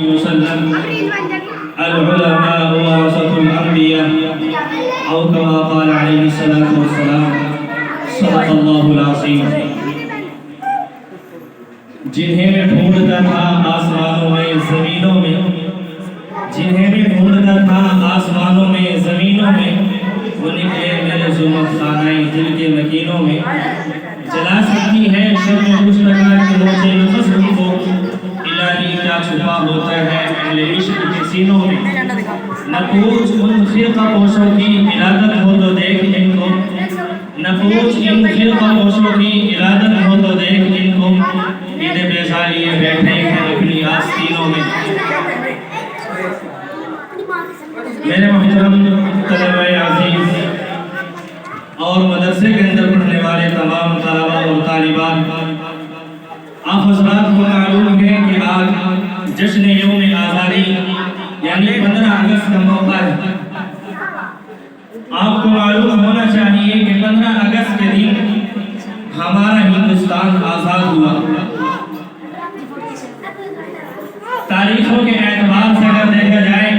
وسلم العلماء ورثة الأنبياء أو كما قال عليه الصلاة والسلام صدق الله العظيم. جنہیں میں ڈھونڈتا تھا آسمانوں میں زمینوں میں، جنہیں میں ڈھونڈتا تھا آسمانوں میں زمینوں میں، وہ نکلے میرے زمت خانہ دل کے مکینوں میں. جلا سکتی ہے شب مشتقہ کے روزے نفس کو، الہی کیا چھپا ہوتا ہے اہل عشق کے سینوں میں. نہ پوچھ ان خرقہ پوشوں کی ارادت ہو تو دیکھ ان کو، نہ پوچھ ان خرقہ پوشوں کی ارادت ہو تو دیکھ ان کو، عید بیضا لیے بیٹھے ہیں اپنی آستینوں میں. میرے محترم طلبہ عزیز اور مدرسے کے اندر پڑھنے والے تمام طلبہ اور طالبات، آپ حضرات کو معلوم ہے کہ آج جشن یوم آزادی یعنی 15 اگست کا موقع ہے. آپ کو معلوم ہونا چاہیے کہ 15 اگست کے دن ہمارا ہندوستان آزاد ہوا. تاریخوں کے اعتبار سے اگر دیکھا جائے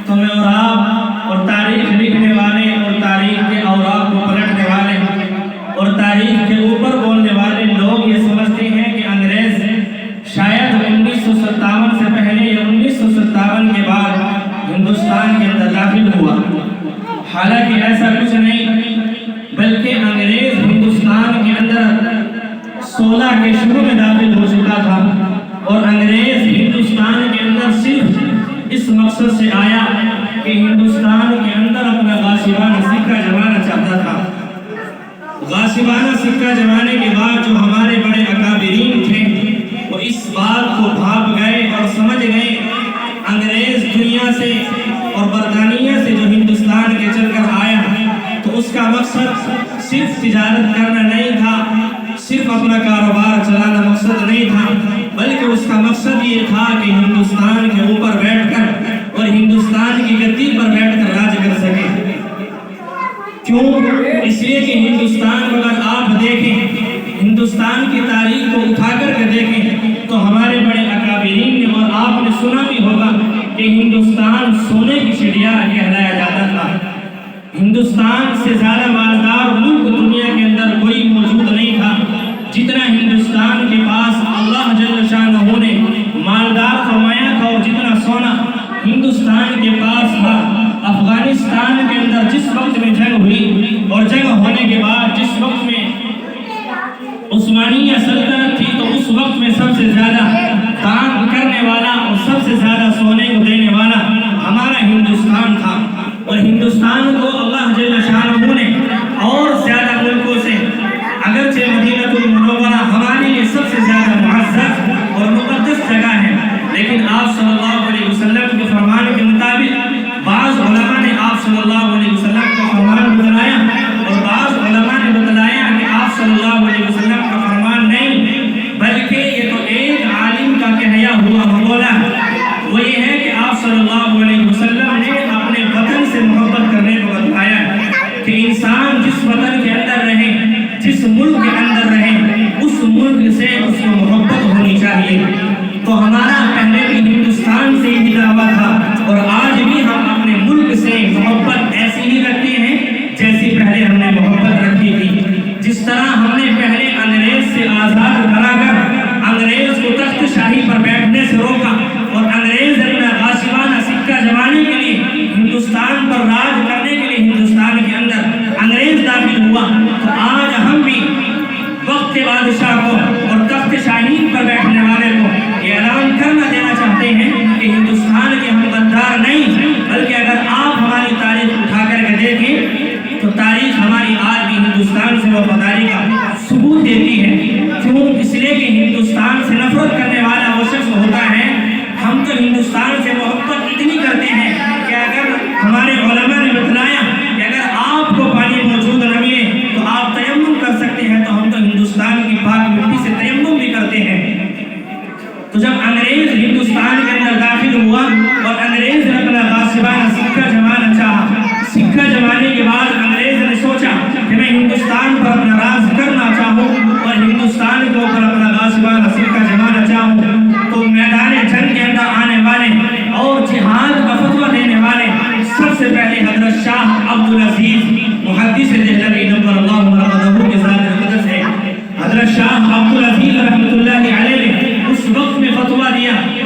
تو میں اور آپ اور تاریخ لکھنے والے اور تاریخ کے اوراق کو پلٹنے والے اور تاریخ کے اوپر بولنے والے لوگ یہ سمجھتے ہیں کہ انگریز شاید 1957 سے پہلے یا 1957 کے بعد ہندوستان کے اندر داخل ہوا. حالانکہ ایسا کچھ نہیں، بلکہ انگریز ہندوستان کے اندر 16 کے شروع میں داخل ہو چکا تھا، اور انگریز ہندوستان کے اندر صرف اس مقصد سے آیا کہ ہندوستان کے اندر اپنا غاصبانہ سکہ جمانا چاہتا تھا. غاصبانہ سکہ جمانے کے بعد جو ہمارے بڑے اکابرین تھے وہ اس بات کو بھاپ گئے اور سمجھ گئے انگریز دنیا سے اور برطانیہ سے جو ہندوستان کے چل کر آیا تو اس کا مقصد صرف تجارت کرنا نہیں تھا، صرف اپنا کاروبار چلانا مقصد نہیں تھا، بلکہ اس کا مقصد یہ تھا کہ ہندوستان کے اوپر بیٹھ کر اور ہندوستان کی گدی پر بیٹھ کر راج کر سکے. کیوں؟ اس لیے کہ ہندوستان کو اگر آپ دیکھیں، ہندوستان کی تاریخ کو اٹھا کر کے دیکھیں تو ہمارے بڑے اکابرین نے اور آپ نے سنا بھی ہوگا کہ ہندوستان سونے کی چڑیا کہلایا جاتا تھا. ہندوستان سے زیادہ مالدار ملک دنیا کے اندر کوئی موجود نہیں تھا جتنا ہندوستان کے پاس اللہ جل شانہ نے مالدار فرمایا تھا، اور جتنا سونا ہندوستان کے پاس تھا. افغانستان کے اندر جس وقت میں جنگ ہوئی اور جنگ ہونے کے بعد جس وقت میں عثمانیہ سلطنت تھی تو اس وقت میں سب سے زیادہ دان کرنے والا اور سب سے زیادہ سونے کو دینے والا ہمارا ہندوستان تھا. اور ہندوستان کو اللہ جل شانہ نے اور زیادہ ملکوں سے، اگرچہ مدینہ المنورہ ہمارے لیے سب سے زیادہ معزز اور مقدس جگہ ہے، لیکن آپ صلی اللہ علیہ وسلم کے فرمان کے مطابق بعض علماء نے آپ صلی اللہ علیہ وسلم کا فرمان بتلایا اور بعض علماء نے بتلایا کہ آپ صلی اللہ علیہ وسلم کا فرمان نہیں، بلکہ یہ تو ایک عالم کا کہیا ہوا مقولہ ہے. وہ یہ ہے کہ آپ صلی اللہ علیہ وسلم نے اپنے وطن سے محبت کرنے کو بتایا ہے کہ انسان جس وطن کے اندر رہے، جس ملک کے اندر رہے، اس ملک سے اس کو محبت ہونی چاہیے. تو ہمارا پہلے بھی ہندوستان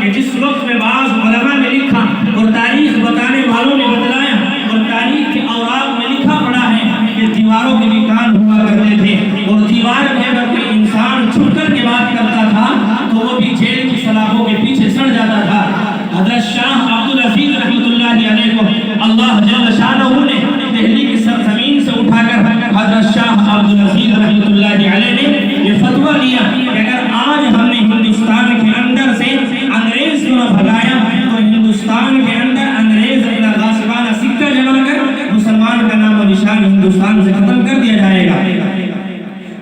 کہ جس وقت میں بعض علماء نے لکھا اور تاریخ بتانے والوں نے بتلایا اور تاریخ کے اوراق میں لکھا پڑا ہے کہ دیواروں کے بھی کان ہوا کرتے تھے، اور دیوار میں اگر کوئی انسان چھپ کر کے بات کرتا تھا تو وہ بھی جیل کی سلاخوں کے پیچھے سڑ جاتا تھا۔ حضرت شاہ عبدالعزیز رحمۃ اللہ علیہ کو اللہ جل شانہ نے دہلی کی سرزمین سے اٹھا کر حضرت شاہ عبدالعزیز رحمۃ اللہ علیہ نے یہ فتویٰ دیا کہ اگر آج ہم نے ہندوستان کے اندر سے انگریز کو نہ بھگایا تو ہندوستان کے اندر انگریز اپنا غاصبانہ سکہ جما کر مسلمان کا نام و نشان ہندوستان سے ختم کر دیا جائے گا۔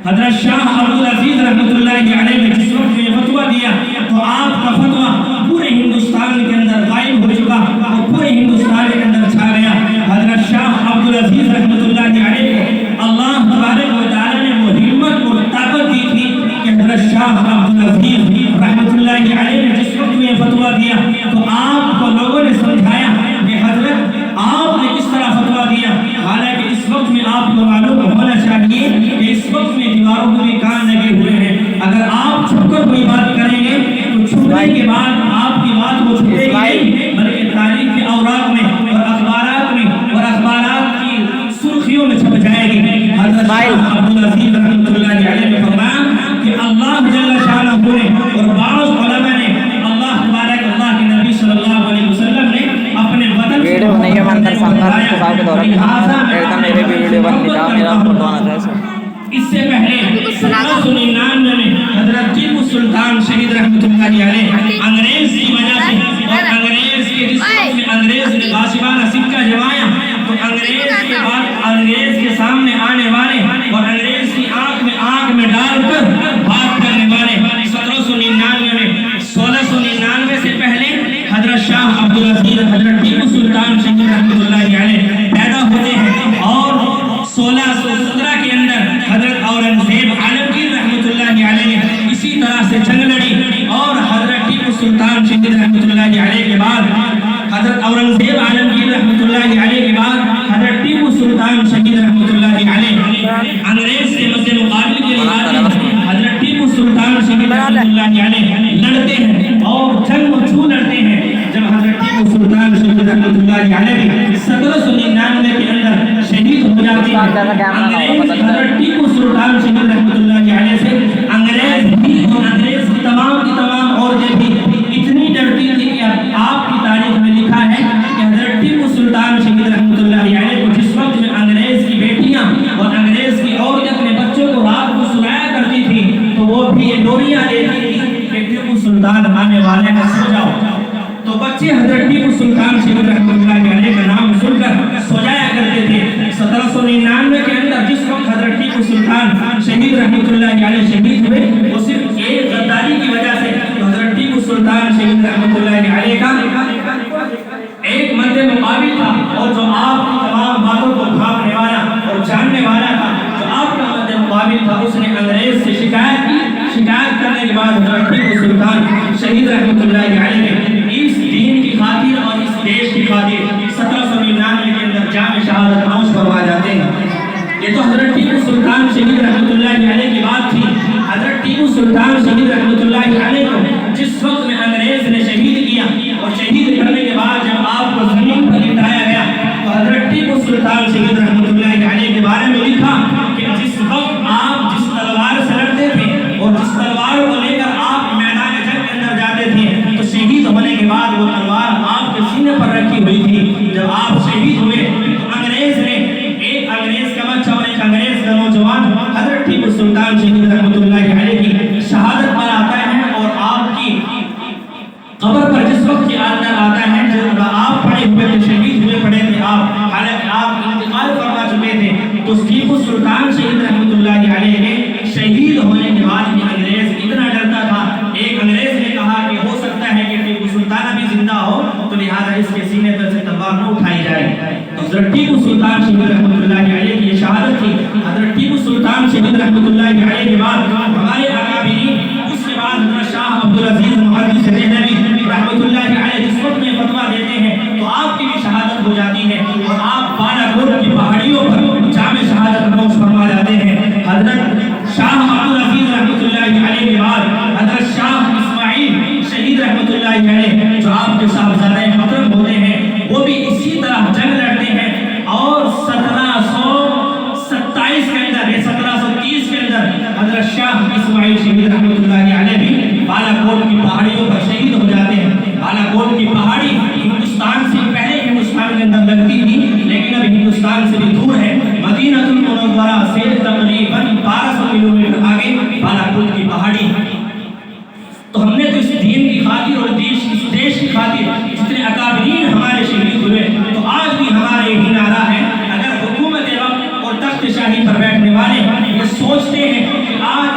حضرت شاہ عبدالعزیز رحمۃ اللہ علیہ نے جس وقت یہ فتویٰ دیا تو آپ کا فتویٰ پورے ہندوستان کے اندر غائب ہو چکا اور پورے ہندوستان کے اندر چھا گیا۔ حضرت شاہ عبدالعزیز رحمۃ اللہ علیہ کو اللہ تبارک و تعالی نے وہ ہمت اور طاقت دی تھی کہ حضرت شاہ عبدالعزیز رحمۃ اللہ علیہ نے جس وقت میں یہ فتویٰ دیا تو آپ کو لوگوں نے سمجھایا کہ حضرت آپ نے کس طرح فتویٰ دیا، حالانکہ اس وقت میں آپ کو معلوم ہونا چاہیے کہ اس وقت میں دیواروں کو بھی کان لگے ہوئے ہیں۔ اگر آپ چھپ کر کوئی بات کریں گے تو چھپنے کے بعد آپ کی بات وہ چھپے گی نہیں بلکہ تاریخ کے اوراق میں اور اخبارات کی سرخیوں میں چھپ جائے گی۔ حضرت شاہ عبدالعزیز رحمۃ اللہ علیہ نے فرمایا کہ اللہ جل شانہ نے اور بعض علماء نے اللہ تبارک اللہ کے نبی صلی اللہ علیہ وسلم نے اپنے وطن ویڈیو بنائی ہے منظر سامنا صاحب کے دوران ایک دم میرے بھی ویڈیو بن گیا، میرا فوٹو آنا تھا۔ اس سے پہلے 1799 میں حضرت ٹیپو سلطان شہید رحمۃ اللہ علیہ انگریز کی وجہ سے اور انگریز کے جس وقت میں انگریز نے غاصبانہ سکہ جمایا تو انگریز کے بعد انگریز کے سامنے آنے والے اور انگریز کی آنکھ میں ڈال کر بات کرنے والے 1699 سے پہلے حضرت شاہ عبدالعزیز حضرت ٹیپو سلطان شہید رحمۃ اللہ علیہ پیدا ہوتے ہیں اور 1617 کے اندر حضرت اورنگزیب عالمگیر رحمۃ اللہ علیہ نے اسی طرح سے جنگ لڑی اور حضرت ٹیپو سلطان شہید رحمۃ اللہ علیہ کے بعد حضرت اورنگزیب عالمگیر رحمۃ اللہ علیہ کے بعد حضرت ٹیپو سلطان شہید رحمۃ اللہ علیہ انگریز کے مد مقابل کے لیے حضرت ٹیپو سلطان شہید رحمۃ اللہ علیہ لڑتے ہیں اور جنگ و لڑتے ہیں۔ جب حضرت ٹیپو سلطان شہید رحمۃ اللہ علیہ 1799 کے اندر شہید ہو جاتے ہیں، انگریز حضرت ٹیپو سلطان شہید رحمۃ اللہ علیہ سے انگریز بھی اور انگریز کی تمام عورتیں بھی اتنی ڈرتی تھی کہ آپ کی تاریخ میں لکھا ہے کہ حضرت ٹیپو سلطان شہید رحمۃ اللہ علیہ کو جس وقت میں انگریز کی بیٹیاں اور انگریز کی عورتیں اپنے بچوں کو رات کو سلایا کرتی تھی تو وہ بھی یہ ڈوریاں دیتی تھی کہ ٹیپو سلطان آنے والے ہیں، سو جاؤ، تو بچے حضرت ٹیپو سلطان شہید رحمۃ اللہ علیہ کا نام سن کر سو جایا کرتے تھے۔ 1799 کے اندر جس وقت حضرت ٹیپو سلطان شہید رحمۃ اللہ علیہ شہید ہوئے وہ صرف ایک غداری کی وجہ سے حضرت ٹیپو سلطان شہید رحمۃ اللہ علیہ کا ایک مد مقابل تھا اور جو آپ کی تمام باتوں کو بھاگنے والا اور جاننے والا تھا، جو آپ کا مد مقابل تھا، اس نے انگریز سے شکایت کی۔ شکایت کرنے کے بعد حضرت ٹیپو سلطان شہید رحمۃ اللہ علیہ نے اس دین کی خاطر اور اس دیش کی خاطر 1799 کے اندر جام شہادت نوش فرما جاتے ہیں۔ یہ تو حضرت ٹیپو سلطان شہید رحمۃ اللہ علیہ کی بات تھی۔ حضرت ٹیپو سلطان شہید رحمۃ اللہ علیہ کو جس وقت میں انگریز نے شہید کیا اور شہید کرنے کے بعد جب آپ کو زمین پر لٹایا گیا تو حضرت ٹیپو سلطان شہید رحمۃ اللہ علیہ کے بارے میں لکھا کہ جس وقت آپ جس تلوار سے لڑتے تھے اور جس تلوار کو لے کر آپ میدان جنگ کے اندر جاتے تھے تو شہید ہونے کے بعد وہ تلوار آپ کے سینے پر رکھی ہوئی تھی۔ جب آپ شہید ہوئے تو انگریز نے ایک انگریز کا بچہ اور ایک انگریز کا نوجوان حضرت ٹیپو سلطان شہید رحمۃ اللہ علیہ کی شہادت پر آتا ہے اور آپ کی قبر پر جس وقت یہ اندر آتا ہے جب آپ پڑے ہوئے تھے، شہید ہوئے پڑے تھے آپ، حالانکہ آپ انتقال فرما چکے تھے، تو ٹیپو سلطان شہید رحمۃ اللہ علیہ نے شہید ہونے کے بعد یہ انگریز اتنا ڈرتا تھا، ایک انگریز نے کہا کہ ہو سکتا ہے کہ ٹیپو سلطان ابھی زندہ ہو تو لہٰذا اس کے سینے پر سے تلوار نہ اٹھائی جائے۔ تو حضرت ٹیپو سلطان شہید رحمۃ اللہ علیہ کی یہ شہادت تھی۔ حضرت ٹیپو سلطان شہید رحمۃ اللہ علیہ کے بعد ہمارے اکابرین، اس کے بعد حضرت شاہ عبدالعزیز محدث دہلوی رحمۃ اللہ علیہ جس وقت میں فتویٰ دیتے ہیں تو آپ کی بھی شہادت ہو جاتی ہے اور آپ بالا کوٹ کی پہاڑیوں پر جام شہادت نوش فرما جاتے ہیں۔ حضرت شاہ عبدالعزیز رحمۃ اللہ علیہ کے بعد حضرت شاہ اسماعیل شہید رحمۃ اللہ اللہ علیہ جو آپ کے صاحبزادے محترم ہوتے ہیں وہ بھی اسی طرح جنگ لڑتے ہیں اور 1727 کے اندر 1730 کے اندر حضرت شاہ اسماعیل شہید رحمۃ اللہ علیہ بھی بالا کوٹ کی پہاڑیوں پر شہید ہو جاتے ہیں. بالا کوٹ کی پہاڑی ہندوستان سے پہلے ہندوستان کے اندر لگتی تھی لیکن اب ہندوستان سے بھی دور ہے. مدینہ المنورہ سے تقریباً 1200 کلومیٹر آگے بالا کوٹ کی پہاڑی. تو ہم نے تو اس دین کی خاطر اور دیش کی خاطر جتنے اکابرین ہمارے شہید ہوئے تو آج بھی ہمارے یہی نعرہ ہے. اگر حکومت رب اور تخت شاہی پر بیٹھنے والے یہ سوچتے ہیں کہ آج